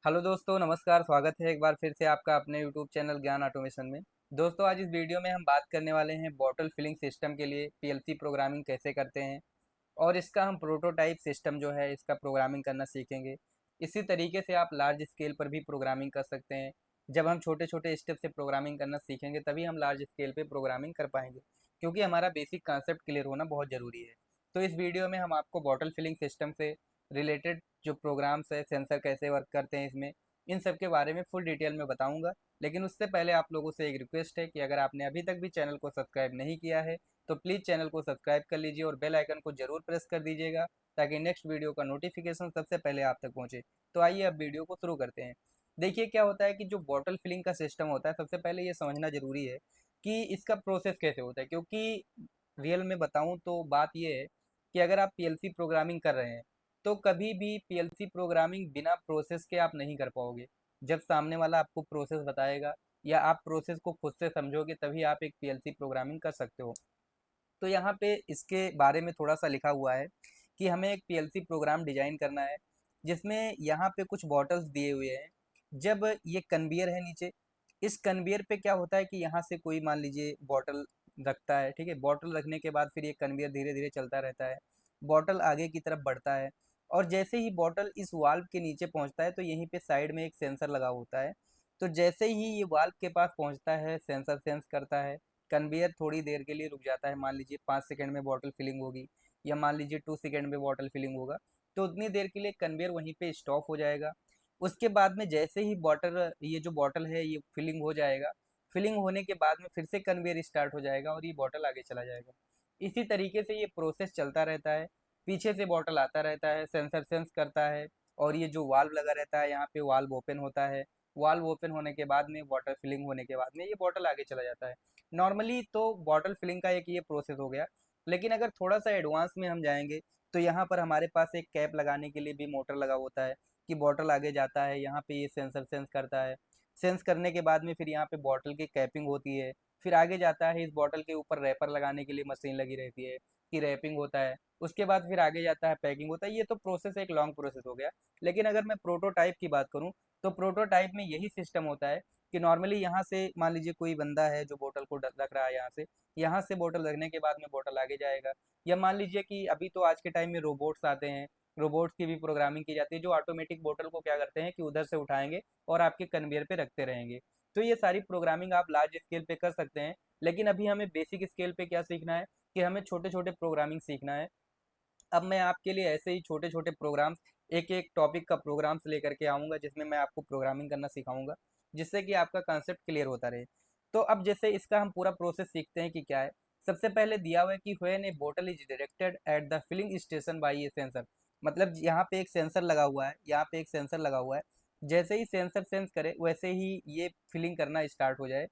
Hello दोस्तों, नमस्कार। स्वागत है एक बार फिर से आपका अपने यूट्यूब चैनल ज्ञान ऑटोमेशन में। दोस्तों, आज इस वीडियो में हम बात करने वाले हैं बॉटल फिलिंग सिस्टम के लिए पीएलसी प्रोग्रामिंग कैसे करते हैं और इसका हम प्रोटोटाइप सिस्टम जो है इसका प्रोग्रामिंग करना सीखेंगे। इसी तरीके से आप लार्ज स्केल पर भी प्रोग्रामिंग कर सकते हैं। जब हम छोटे छोटे स्टेप से प्रोग्रामिंग करना सीखेंगे तभी हम लार्ज स्केल पे प्रोग्रामिंग कर पाएंगे, क्योंकि हमारा बेसिक कॉन्सेप्ट क्लियर होना बहुत ज़रूरी है। तो इस वीडियो में हम आपको बॉटल फिलिंग सिस्टम से रिलेटेड जो प्रोग्राम्स है, सेंसर कैसे वर्क करते हैं इसमें, इन सब के बारे में फुल डिटेल में बताऊंगा। लेकिन उससे पहले आप लोगों से एक रिक्वेस्ट है कि अगर आपने अभी तक भी चैनल को सब्सक्राइब नहीं किया है तो प्लीज़ चैनल को सब्सक्राइब कर लीजिए और बेल आइकन को जरूर प्रेस कर दीजिएगा, ताकि नेक्स्ट वीडियो का नोटिफिकेशन सबसे पहले आप तक पहुंचे। तो आइए अब वीडियो को शुरू करते हैं। देखिए क्या होता है कि जो बॉटल फिलिंग का सिस्टम होता है, सबसे पहले ये समझना जरूरी है कि इसका प्रोसेस कैसे होता है। क्योंकि रियल में बताऊं तो बात ये है कि अगर आप पीएलसी प्रोग्रामिंग कर रहे हैं तो कभी भी पीएलसी प्रोग्रामिंग बिना प्रोसेस के आप नहीं कर पाओगे। जब सामने वाला आपको प्रोसेस बताएगा या आप प्रोसेस को खुद से समझोगे तभी आप एक पीएलसी प्रोग्रामिंग कर सकते हो। तो यहाँ पे इसके बारे में थोड़ा सा लिखा हुआ है कि हमें एक पीएलसी प्रोग्राम डिजाइन करना है, जिसमें यहाँ पे कुछ बॉटल्स दिए हुए हैं। जब ये कन्वेयर है नीचे, इस कन्वेयर पे क्या होता है कि यहाँ से कोई मान लीजिए बॉटल रखता है, ठीक है। बॉटल रखने के बाद फिर ये कन्वेयर धीरे धीरे चलता रहता है, बॉटल आगे की तरफ बढ़ता है। और जैसे ही बॉटल इस वाल्व के नीचे पहुँचता है तो यहीं पे साइड में एक सेंसर लगा होता है। तो जैसे ही ये वाल्व के पास पहुँचता है, सेंसर सेंस करता है, कन्वेयर थोड़ी देर के लिए रुक जाता है। मान लीजिए 5 सेकंड में बॉटल फिलिंग होगी या मान लीजिए 2 सेकंड में बॉटल फिलिंग होगा, तो उतनी देर के लिए कन्वेयर वहीं पे स्टॉप हो जाएगा। उसके बाद में जैसे ही बॉटल, ये जो बॉटल है ये फिलिंग हो जाएगा, फिलिंग होने के बाद में फिर से कन्वेयर स्टार्ट हो जाएगा और ये बॉटल आगे चला जाएगा। इसी तरीके से ये प्रोसेस चलता रहता है। पीछे से बॉटल आता रहता है, सेंसर सेंस करता है और ये जो वाल्व लगा रहता है यहाँ पे वाल्व ओपन होता है। वाल्व ओपन होने के बाद में वाटर फिलिंग होने के बाद में ये बॉटल आगे चला जाता है। नॉर्मली तो बॉटल फिलिंग का एक ये प्रोसेस हो गया। लेकिन अगर थोड़ा सा एडवांस में हम जाएंगे तो यहाँ पर हमारे पास एक कैप लगाने के लिए भी मोटर लगा होता है कि बॉटल आगे जाता है, यहाँ पे ये सेंसर सेंस करता है। सेंस करने के बाद में फिर यहाँ पे बॉटल की कैपिंग होती है, फिर आगे जाता है। इस बॉटल के ऊपर रैपर लगाने के लिए मशीन लगी रहती है कि रैपिंग होता है। उसके बाद फिर आगे जाता है, पैकिंग होता है। ये तो प्रोसेस एक लॉन्ग प्रोसेस हो गया। लेकिन अगर मैं प्रोटोटाइप की बात करूँ तो प्रोटोटाइप में यही सिस्टम होता है कि नॉर्मली यहाँ से मान लीजिए कोई बंदा है जो बोतल को रख रहा है, यहाँ से बोतल रखने के बाद में बोतल आगे जाएगा। या मान लीजिए कि अभी तो आज के टाइम में रोबोट्स आते हैं, रोबोट्स की भी प्रोग्रामिंग की जाती है जो ऑटोमेटिक बोतल को क्या करते हैं कि उधर से उठाएंगे और आपके कन्वेयर पे रखते रहेंगे। तो ये सारी प्रोग्रामिंग आप लार्ज स्केल पे कर सकते हैं। लेकिन अभी हमें बेसिक स्केल पे क्या सीखना है कि हमें छोटे छोटे प्रोग्रामिंग सीखना है। अब मैं आपके लिए ऐसे ही छोटे छोटे प्रोग्राम्स, एक एक टॉपिक का प्रोग्राम्स लेकर के आऊँगा जिसमें मैं आपको प्रोग्रामिंग करना सिखाऊंगा, जिससे कि आपका कंसेप्ट क्लियर होता रहे। तो अब जैसे इसका हम पूरा प्रोसेस सीखते हैं कि क्या है। सबसे पहले दिया हुआ है कि व्हेन ए बोतल is directed at the filling station by a sensor. मतलब यहाँ पे एक सेंसर लगा हुआ है, यहाँ पे एक सेंसर लगा हुआ है। जैसे ही सेंसर सेंस करे वैसे ही ये फिलिंग करना स्टार्ट हो जाए।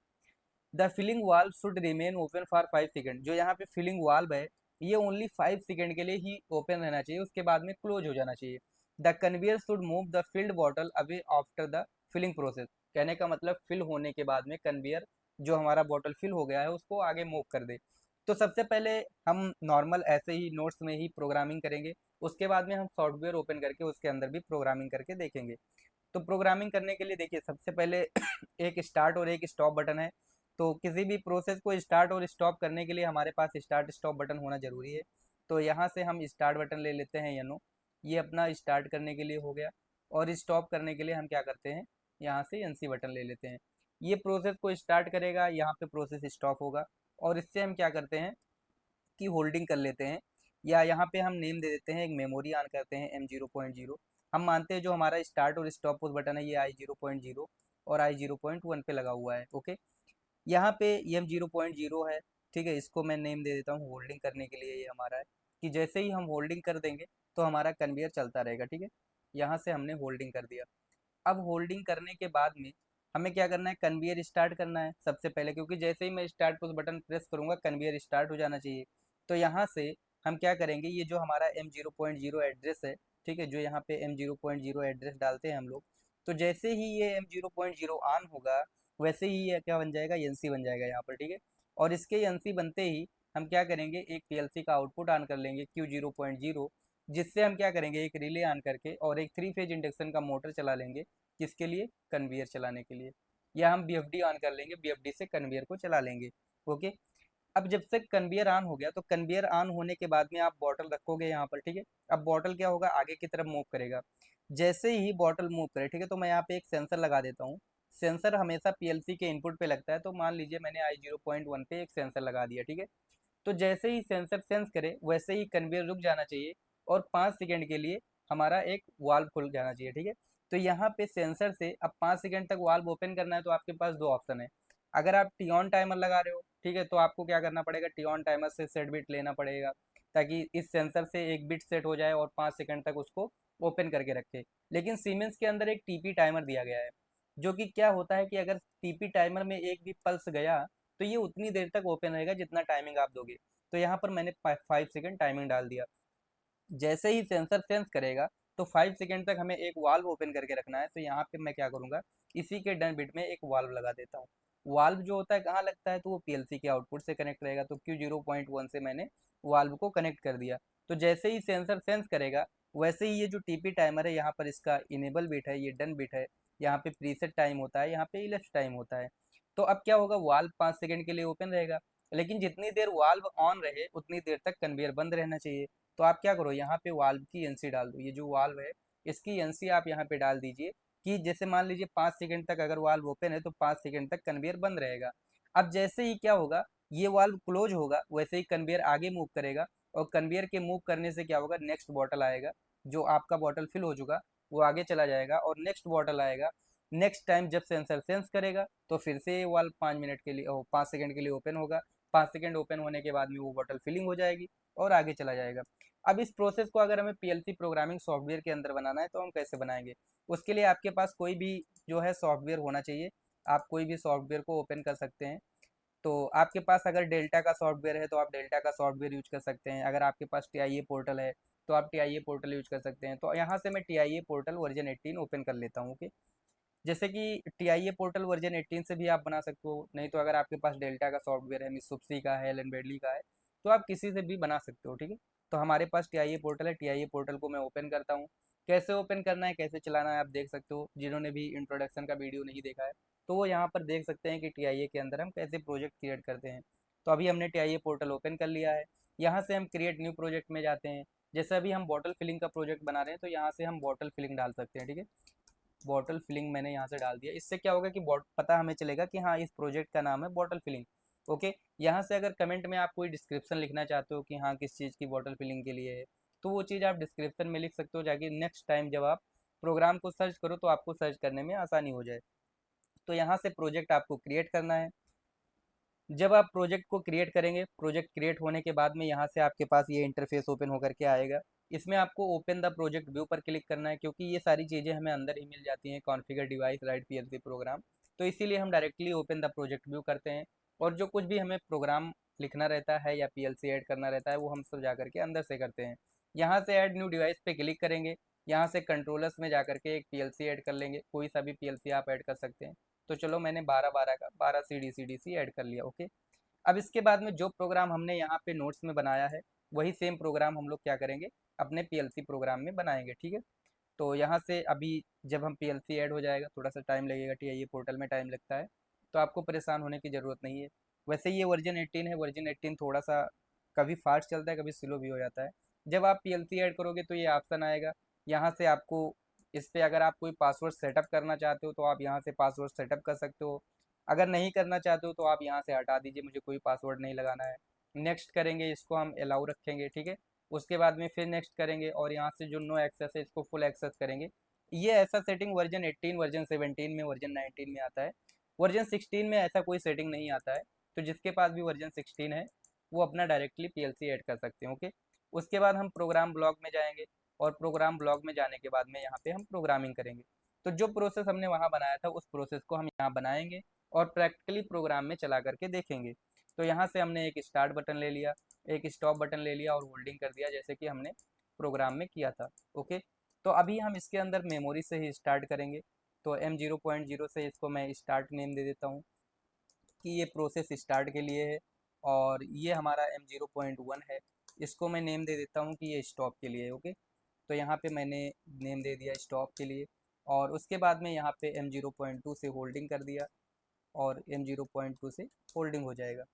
The filling valve should remain open for 5 second. जो यहाँ पे फिलिंग वाल्व है ये ओनली 5 सेकेंड के लिए ही ओपन रहना चाहिए, उसके बाद में क्लोज हो जाना चाहिए। The conveyor should move the filled bottle away after the filling process. कहने का मतलब फिल होने के बाद में कन्वेयर जो हमारा बॉटल फिल हो गया है उसको आगे मूव कर दे। तो सबसे पहले हम नॉर्मल ऐसे ही नोट्स में ही प्रोग्रामिंग करेंगे, उसके बाद में हम सॉफ्टवेयर ओपन करके उसके अंदर भी प्रोग्रामिंग करके देखेंगे। तो प्रोग्रामिंग करने के लिए देखिए सबसे पहले एक स्टार्ट और एक स्टॉप बटन है। तो किसी भी प्रोसेस को स्टार्ट और स्टॉप करने के लिए हमारे पास स्टार्ट स्टॉप बटन होना जरूरी है। तो यहाँ से हम स्टार्ट बटन ले लेते हैं, यनो ये अपना स्टार्ट करने के लिए हो गया। और स्टॉप करने के लिए हम क्या करते हैं, यहाँ से एनसी बटन ले लेते हैं। ये प्रोसेस को स्टार्ट करेगा, यहाँ पे प्रोसेस स्टॉप होगा। और इससे हम क्या करते हैं की होल्डिंग कर लेते हैं, या यहाँ पे हम नेम दे देते हैं, एक मेमोरी ऑन करते हैं M0.0। हम मानते हैं जो हमारा स्टार्ट और स्टॉप पुश बटन है ये I0.0 और I0.1 पे लगा हुआ है। ओके, यहाँ पे ये M0.0 है, ठीक है। इसको मैं नेम दे देता हूँ होल्डिंग करने के लिए, ये हमारा है कि जैसे ही हम होल्डिंग कर देंगे तो हमारा कन्वेयर चलता रहेगा, ठीक है। यहाँ से हमने होल्डिंग कर दिया। अब होल्डिंग करने के बाद में हमें क्या करना है, कन्वेयर स्टार्ट करना है सबसे पहले, क्योंकि जैसे ही मैं स्टार्ट पुश बटन प्रेस करूंगा कन्वेयर स्टार्ट हो जाना चाहिए। तो यहाँ से हम क्या करेंगे, ये जो हमारा M0.0 एड्रेस है, ठीक है, जो यहाँ पे M0.0 एड्रेस डालते हैं हम लोग, तो जैसे ही ये M0.0 ऑन होगा वैसे ही ये क्या बन जाएगा, एनसी बन जाएगा यहाँ पर, ठीक है। और इसके एनसी बनते ही हम क्या करेंगे, एक पीएलसी का आउटपुट ऑन कर लेंगे Q0.0, जिससे हम क्या करेंगे, एक रिले ऑन करके और एक 3 फेज इंडक्शन का मोटर चला लेंगे, किसके लिए, कन्वेयर चलाने के लिए, या हम बीएफडी ऑन कर लेंगे, बीएफडी से कन्वेयर को चला लेंगे। ओके। अब जब से कन्वेयर ऑन हो गया तो कन्वेयर ऑन होने के बाद में आप बॉटल रखोगे यहाँ पर, ठीक है। अब बॉटल क्या होगा, आगे की तरफ मूव करेगा। जैसे ही बॉटल मूव करे, ठीक है, तो मैं यहाँ पे एक सेंसर लगा देता हूँ। सेंसर हमेशा पीएलसी के इनपुट पे लगता है, तो मान लीजिए मैंने i0.1 पे एक सेंसर लगा दिया, ठीक है। तो जैसे ही सेंसर सेंस करे वैसे ही कन्वेयर रुक जाना चाहिए और 5 सेकंड के लिए हमारा एक वाल्व खुल जाना चाहिए, ठीक है। तो यहाँ पे सेंसर से अब 5 सेकंड तक वाल्व ओपन करना है, तो आपके पास दो ऑप्शन है। अगर आप टी ऑन टाइमर लगा रहे हो, ठीक है, तो आपको क्या करना पड़ेगा, टी ऑन टाइमर से सेट बिट लेना पड़ेगा, ताकि इस सेंसर से एक बिट सेट हो जाए और 5 सेकंड तक उसको ओपन करके रखे। लेकिन सीमेंस के अंदर एक टीपी टाइमर दिया गया है, जो कि क्या होता है कि अगर टीपी टाइमर में एक भी पल्स गया तो ये उतनी देर तक ओपन रहेगा जितना टाइमिंग आप दोगे। तो यहाँ पर मैंने 5 सेकंड टाइमिंग डाल दिया। जैसे ही सेंसर सेंस करेगा तो 5 सेकंड तक हमें एक वाल्व ओपन करके रखना है। तो यहाँ पे मैं क्या करूँगा, इसी के डन बिट में एक वाल्व लगा देता हूँ। वाल्व जो होता है कहाँ लगता है, तो वो पीएलसी के आउटपुट से कनेक्ट रहेगा। तो Q0.1 से मैंने वाल्व को कनेक्ट कर दिया। तो जैसे ही सेंसर सेंस करेगा वैसे ही ये जो टीपी टाइमर है, यहाँ पर इसका इनेबल बिट है, ये डन बिट है, यहाँ पे प्रीसेट टाइम होता है, यहाँ पे इलेप्स टाइम होता है। तो अब क्या होगा, वाल्व 5 सेकंड के लिए ओपन रहेगा, लेकिन जितनी देर वाल्व ऑन रहे उतनी देर तक कन्वेयर बंद रहना चाहिए। तो आप क्या करो, यहाँ पे वाल्व की एनसी डाल दो। ये जो वाल्व है इसकी एनसी आप यहाँ पे डाल दीजिए, कि जैसे मान लीजिए 5 सेकंड तक अगर वाल्व ओपन है तो 5 सेकंड तक कन्वेयर बंद रहेगा। अब जैसे ही क्या होगा, ये वाल्व क्लोज होगा वैसे ही कन्वेयर आगे मूव करेगा, और कन्वेयर के मूव करने से क्या होगा, नेक्स्ट बॉटल आएगा, जो आपका बॉटल फिल हो चुका वो आगे चला जाएगा और नेक्स्ट बॉटल आएगा। नेक्स्ट टाइम जब सेंसर सेंस करेगा तो फिर से ये वाल्व 5 मिनट के लिए 5 सेकंड के लिए ओपन होगा। 5 सेकंड ओपन होने के बाद में वो बॉटल फिलिंग हो जाएगी और आगे चला जाएगा। अब इस प्रोसेस को अगर हमें पीएलसी प्रोग्रामिंग सॉफ्टवेयर के अंदर बनाना है तो हम कैसे बनाएंगे, उसके लिए आपके पास कोई भी जो है सॉफ्टवेयर होना चाहिए। आप कोई भी सॉफ्टवेयर को ओपन कर सकते हैं। तो आपके पास अगर डेल्टा का सॉफ्टवेयर है तो आप डेल्टा का सॉफ्टवेयर यूज कर सकते हैं। अगर आपके पास टीआईए पोर्टल है तो आप टीआईए पोर्टल यूज कर सकते हैं। तो यहाँ से मैं टीआईए पोर्टल वर्जन 18 ओपन कर लेता हूँ। ओके। जैसे कि टीआईए पोर्टल वर्जन 18 से भी आप बना सकते हो, नहीं तो अगर आपके पास डेल्टा का सॉफ्टवेयर है, मित्सुबिशी का है, एलन ब्रेडली का है, तो आप किसी से भी बना सकते हो, ठीक है। तो हमारे पास टीआईए पोर्टल है, टीआईए पोर्टल को मैं ओपन करता हूँ। कैसे ओपन करना है, कैसे चलाना है, आप देख सकते हो। जिन्होंने भी इंट्रोडक्शन का वीडियो नहीं देखा है तो वो यहाँ पर देख सकते हैं कि टीआईए के अंदर हम कैसे प्रोजेक्ट क्रिएट करते हैं। तो अभी हमने टीआईए पोर्टल ओपन कर लिया है। यहाँ से हम क्रिएट न्यू प्रोजेक्ट में जाते हैं। जैसे अभी हम बॉटल फिलिंग का प्रोजेक्ट बना रहे हैं तो यहाँ से हम बॉटल फिलिंग डाल सकते हैं, ठीक है। बॉटल फिलिंग मैंने यहाँ से डाल दिया। इससे क्या होगा कि पता हमें चलेगा कि हाँ, इस प्रोजेक्ट का नाम है बॉटल फिलिंग। ओके। यहाँ से अगर कमेंट में आप कोई डिस्क्रिप्शन लिखना चाहते हो कि हाँ किस चीज़ की बॉटल फिलिंग के लिए है, तो वो चीज़ आप डिस्क्रिप्शन में लिख सकते हो, जाकि नेक्स्ट टाइम जब आप प्रोग्राम को सर्च करो तो आपको सर्च करने में आसानी हो जाए। तो यहाँ से प्रोजेक्ट आपको क्रिएट करना है। जब आप प्रोजेक्ट को क्रिएट करेंगे, प्रोजेक्ट क्रिएट होने के बाद में यहाँ से आपके पास ये इंटरफेस ओपन होकर के आएगा। इसमें आपको ओपन द प्रोजेक्ट व्यू पर क्लिक करना है, क्योंकि ये सारी चीज़ें हमें अंदर ही मिल जाती हैं, configure device, right PLC program. तो इसीलिए हम directly open the project view करते हैं, और जो कुछ भी हमें प्रोग्राम लिखना रहता है या पीएलसी ऐड करना रहता है वो हम सब जा करके अंदर से करते हैं। यहाँ से ऐड न्यू डिवाइस पे क्लिक करेंगे। यहाँ से कंट्रोलर्स में जा करके एक पीएलसी ऐड कर लेंगे, कोई सा भी पीएलसी आप ऐड कर सकते हैं। तो चलो मैंने 12 का 12 CDC ऐड कर लिया। ओके। अब इसके बाद में जो प्रोग्राम हमने यहाँ पे नोट्स में बनाया है वही सेम प्रोग्राम हम लोग क्या करेंगे, अपने पीएलसी प्रोग्राम में बनाएंगे, ठीक है। तो यहाँ से अभी जब हम पीएलसी ऐड हो जाएगा, थोड़ा सा टाइम लगेगा, टीआईए पोर्टल में टाइम लगता है, तो आपको परेशान होने की ज़रूरत नहीं है। वैसे ये वर्जन 18 है, वर्जन 18 थोड़ा सा कभी फास्ट चलता है, कभी स्लो भी हो जाता है। जब आप पीएलसी ऐड करोगे तो ये ऑप्शन आएगा, यहाँ से आपको इस पर अगर आप कोई पासवर्ड सेटअप करना चाहते हो तो आप यहाँ से पासवर्ड सेटअप कर सकते हो। अगर नहीं करना चाहते हो तो आप यहाँ से हटा दीजिए, मुझे कोई पासवर्ड नहीं लगाना है। नेक्स्ट करेंगे, इसको हम अलाउ रखेंगे, ठीक है। उसके बाद में फिर नेक्स्ट करेंगे और यहाँ से जो नो एक्सेस है इसको फुल एक्सेस करेंगे। ये ऐसा सेटिंग वर्जन 18, वर्जन 17 में, वर्जन 19 में आता है। वर्जन 16 में ऐसा कोई सेटिंग नहीं आता है। तो जिसके पास भी वर्जन 16 है वो अपना डायरेक्टली पीएलसी ऐड कर सकते हैं। ओके। उसके बाद हम प्रोग्राम ब्लॉक में जाएंगे, और प्रोग्राम ब्लॉक में जाने के बाद में यहाँ पे हम प्रोग्रामिंग करेंगे। तो जो प्रोसेस हमने वहाँ बनाया था उस प्रोसेस को हम यहाँ बनाएंगे और प्रैक्टिकली प्रोग्राम में चला करके देखेंगे। तो यहाँ से हमने एक स्टार्ट बटन ले लिया, एक स्टॉप बटन ले लिया और होल्डिंग कर दिया, जैसे कि हमने प्रोग्राम में किया था। ओके। तो अभी हम इसके अंदर मेमोरी से ही स्टार्ट करेंगे। तो M0.0 से इसको मैं स्टार्ट नेम दे देता हूँ कि ये प्रोसेस स्टार्ट के लिए है, और ये हमारा M0.1 है। इसको मैं नेम दे देता हूँ कि ये स्टॉप के लिए है। ओके, तो यहाँ पे मैंने नेम दे दिया स्टॉप के लिए, और उसके बाद में यहाँ पे M0.2 से होल्डिंग कर दिया, और M0.2 से होल्डिंग हो जाएगा।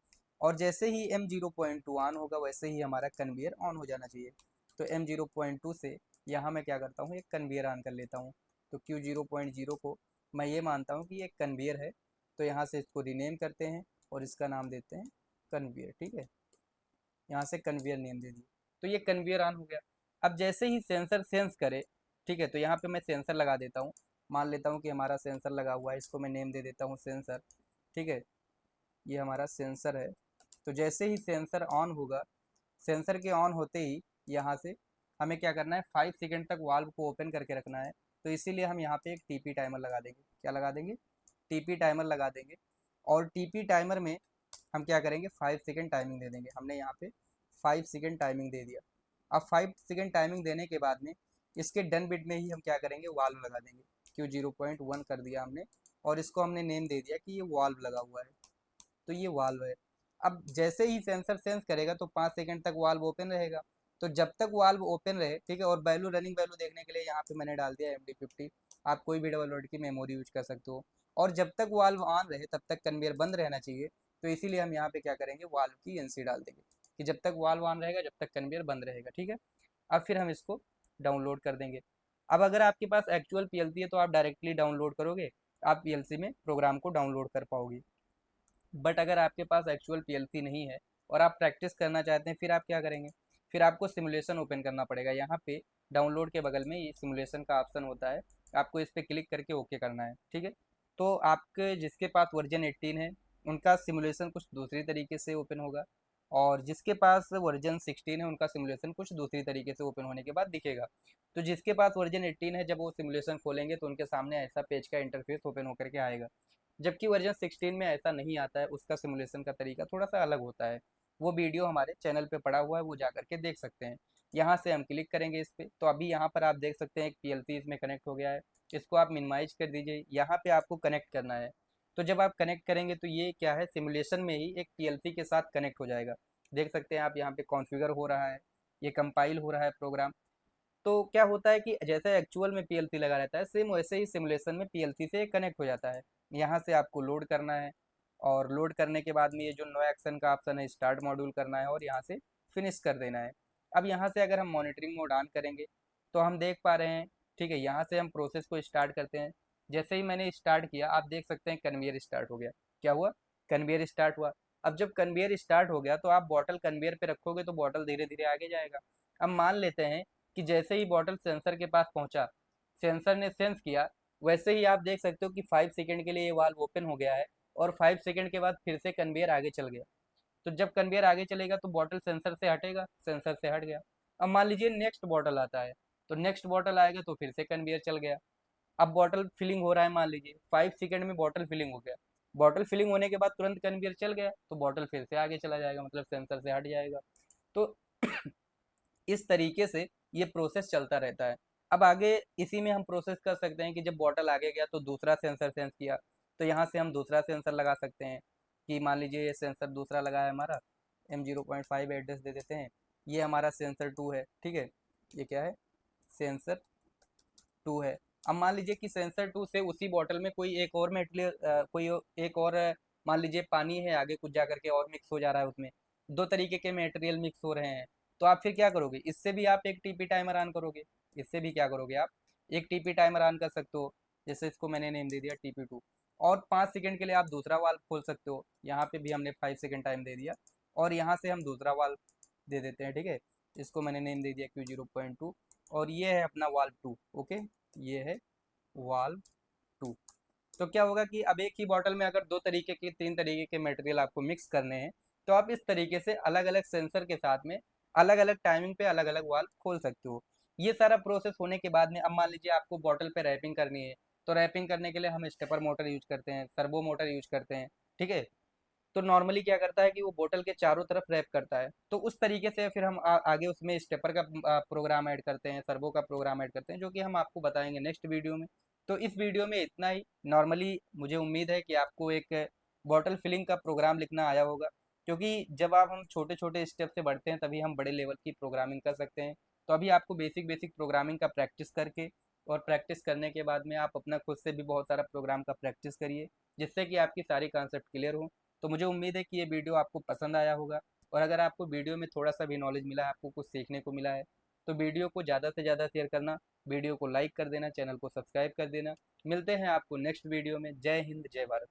और जैसे ही M0.2 ऑन होगा वैसे ही हमारा कन्वेयर ऑन हो जाना चाहिए। तो M0.2 से यहाँ मैं क्या करता हूँ, एक कन्वेयर ऑन कर लेता हूँ। तो Q0.0 को मैं ये मानता हूँ कि एक कन्वेयर है, तो यहाँ से इसको रीनेम करते हैं और इसका नाम देते हैं कन्वेयर। ठीक है, यहाँ से कन्वेयर नेम दे दिए, तो ये कन्वेयर ऑन हो गया। अब जैसे ही सेंसर सेंस करे, ठीक है, तो यहाँ पे मैं सेंसर लगा देता हूँ। मान लेता हूँ कि हमारा सेंसर लगा हुआ है, इसको मैं नेम दे देता हूँ सेंसर। ठीक है, ये हमारा सेंसर है। तो जैसे ही सेंसर ऑन होगा, सेंसर के ऑन होते ही यहाँ से हमें क्या करना है, 5 सेकंड तक वाल्व को ओपन करके रखना है। तो इसीलिए हम यहाँ पे एक टीपी टाइमर लगा देंगे। क्या लगा देंगे? टीपी टाइमर लगा देंगे। और टीपी टाइमर में हम क्या करेंगे, 5 सेकंड टाइमिंग दे देंगे। हमने यहाँ पे 5 सेकंड टाइमिंग दे दिया। अब 5 सेकंड टाइमिंग देने के बाद में इसके डन बिट में ही हम क्या करेंगे, वाल्व लगा देंगे। Q0.1 कर दिया हमने, और इसको हमने नेम दे दिया कि ये वाल्व लगा हुआ है, तो ये वाल्व है। अब जैसे ही सेंसर सेंस करेगा तो 5 सेकंड तक वाल्व ओपन रहेगा। तो जब तक वाल्व ओपन रहे, ठीक है, और वैल्यू रनिंग वैल्यू देखने के लिए यहाँ पे मैंने डाल दिया MD50। आप कोई भी डबल वर्ड की मेमोरी यूज कर सकते हो। और जब तक वाल्व ऑन रहे तब तक कन्वेयर बंद रहना चाहिए। तो इसीलिए हम यहाँ पे क्या करेंगे, वाल्व की NC डाल देंगे कि जब तक वाल्व ऑन रहेगा जब तक कन्वेयर बंद रहेगा। ठीक है, अब फिर हम इसको डाउनलोड कर देंगे। अब अगर आपके पास एक्चुअल PLC है तो आप डायरेक्टली डाउनलोड करोगे, आप PLC में प्रोग्राम को डाउनलोड कर पाओगे। बट अगर आपके पास एक्चुअल PLC नहीं है और आप प्रैक्टिस करना चाहते हैं, फिर आप क्या करेंगे, फिर आपको सिमुलेशन ओपन करना पड़ेगा। यहाँ पे डाउनलोड के बगल में ये सिमुलेशन का ऑप्शन होता है, आपको इस पर क्लिक करके ओके करना है। ठीक है, तो आपके जिसके पास वर्जन 18 है उनका सिमुलेशन कुछ दूसरी तरीके से ओपन होगा, और जिसके पास वर्जन 16 है उनका सिमुलेशन कुछ दूसरी तरीके से ओपन होने के बाद दिखेगा। तो जिसके पास वर्जन 18 है, जब वो सिमुलेशन खोलेंगे तो उनके सामने ऐसा पेज का इंटरफेस ओपन होकर के आएगा। जबकि वर्जन 16 में ऐसा नहीं आता है, उसका सिमुलेशन का तरीका थोड़ा सा अलग होता है। वो वीडियो हमारे चैनल पे पड़ा हुआ है, वो जा करके देख सकते हैं। यहाँ से हम क्लिक करेंगे इस पर, तो अभी यहाँ पर आप देख सकते हैं एक PLC इसमें कनेक्ट हो गया है। इसको आप मिनिमाइज कर दीजिए, यहाँ पे आपको कनेक्ट करना है। तो जब आप कनेक्ट करेंगे तो ये क्या है, सिमुलेशन में ही एक PLC के साथ कनेक्ट हो जाएगा। देख सकते हैं आप यहाँ पे कॉन्फ़िगर हो रहा है, ये कंपाइल हो रहा है प्रोग्राम। तो क्या होता है कि जैसे एक्चुअल में PLC लगा रहता है, सेम वैसे ही सिमुलेशन में PLC से कनेक्ट हो जाता है। यहाँ से आपको लोड करना है, और लोड करने के बाद में ये जो नो एक्शन का ऑप्शन है, स्टार्ट मॉड्यूल करना है और यहाँ से फिनिश कर देना है। अब यहाँ से अगर हम मॉनिटरिंग मोड ऑन करेंगे तो हम देख पा रहे हैं, ठीक है, यहाँ से हम प्रोसेस को स्टार्ट करते हैं। जैसे ही मैंने स्टार्ट किया, आप देख सकते हैं कन्वेयर स्टार्ट हो गया। क्या हुआ? कन्वेयर स्टार्ट हुआ। अब जब कन्वेयर स्टार्ट हो गया तो आप बॉटल कन्वेयर पे रखोगे तो बॉटल धीरे धीरे आगे जाएगा। अब मान लेते हैं कि जैसे ही बॉटल सेंसर के पास पहुंचा, सेंसर ने सेंस किया, वैसे ही आप देख सकते हो कि 5 सेकंड के लिए ये वाल्व ओपन हो गया है, और 5 सेकंड के बाद फिर से कन्वेयर आगे चल गया। तो जब कन्वेयर आगे चलेगा तो बॉटल सेंसर से हटेगा, सेंसर से हट गया। अब मान लीजिए नेक्स्ट बॉटल आता है, तो नेक्स्ट बॉटल आएगा तो फिर से कन्वेयर चल गया। अब बॉटल फिलिंग हो रहा है, मान लीजिए 5 सेकंड में बॉटल फिलिंग हो गया। बॉटल फिलिंग होने के बाद तुरंत कन्वेयर चल गया, तो बॉटल फिर से आगे चला जाएगा, मतलब सेंसर से हट जाएगा। तो इस तरीके से ये प्रोसेस चलता रहता है। अब आगे इसी में हम प्रोसेस कर सकते हैं कि जब बॉटल आगे गया तो दूसरा सेंसर सेंस किया, तो यहाँ से हम दूसरा सेंसर लगा सकते हैं। कि मान लीजिए ये सेंसर दूसरा लगा है हमारा, M0.5 एड्रेस दे देते हैं, ये हमारा सेंसर 2 है। ठीक है, ये क्या है, सेंसर 2 है। अब मान लीजिए कि सेंसर 2 से उसी बॉटल में कोई एक और मटेरियल, एक और मान लीजिए पानी है, आगे कुछ जा करके और मिक्स हो जा रहा है उसमें, दो तरीके के मटेरियल मिक्स हो रहे हैं। तो आप फिर क्या करोगे, इससे भी आप एक टीपी टाइमर ऑन करोगे। इससे भी क्या करोगे, आप एक टीपी टाइमर ऑन कर सकते हो। जैसे इसको मैंने नेम दे दिया TP2। और 5 सेकंड के लिए आप दूसरा वाल्व खोल सकते हो। यहाँ पे भी हमने 5 सेकंड टाइम दे दिया, और यहाँ से हम दूसरा वाल्व दे देते हैं। ठीक है, इसको मैंने नेम दे दिया Q0.2, और ये है अपना वाल्व 2। ओके, ये है वाल्व 2। तो क्या होगा कि अब एक ही बॉटल में अगर दो तरीके के, तीन तरीके के मटेरियल आपको मिक्स करने हैं, तो आप इस तरीके से अलग अलग सेंसर के साथ में अलग अलग टाइमिंग पे अलग अलग वाल्व खोल सकते हो। ये सारा प्रोसेस होने के बाद में अब मान लीजिए आपको बॉटल पे रैपिंग करनी है, तो रैपिंग करने के लिए हम स्टेपर मोटर यूज करते हैं, सर्वो मोटर यूज करते हैं। ठीक है, तो नॉर्मली क्या करता है कि वो बोतल के चारों तरफ रैप करता है। तो उस तरीके से फिर हम आगे उसमें स्टेपर का प्रोग्राम ऐड करते हैं, सर्वो का प्रोग्राम ऐड करते हैं, जो कि हम आपको बताएंगे नेक्स्ट वीडियो में। तो इस वीडियो में इतना ही। नॉर्मली मुझे उम्मीद है कि आपको एक बॉटल फिलिंग का प्रोग्राम लिखना आया होगा, क्योंकि जब आप हम छोटे छोटे स्टेप से बढ़ते हैं तभी हम बड़े लेवल की प्रोग्रामिंग कर सकते हैं। तो अभी आपको बेसिक बेसिक प्रोग्रामिंग का प्रैक्टिस करके और प्रैक्टिस करने के बाद में आप अपना खुद से भी बहुत सारा प्रोग्राम का प्रैक्टिस करिए, जिससे कि आपकी सारी कॉन्सेप्ट क्लियर हो। तो मुझे उम्मीद है कि ये वीडियो आपको पसंद आया होगा, और अगर आपको वीडियो में थोड़ा सा भी नॉलेज मिला है, आपको कुछ सीखने को मिला है, तो वीडियो को ज़्यादा से ज़्यादा शेयर करना, वीडियो को लाइक कर देना, चैनल को सब्सक्राइब कर देना। मिलते हैं आपको नेक्स्ट वीडियो में। जय हिंद, जय भारत।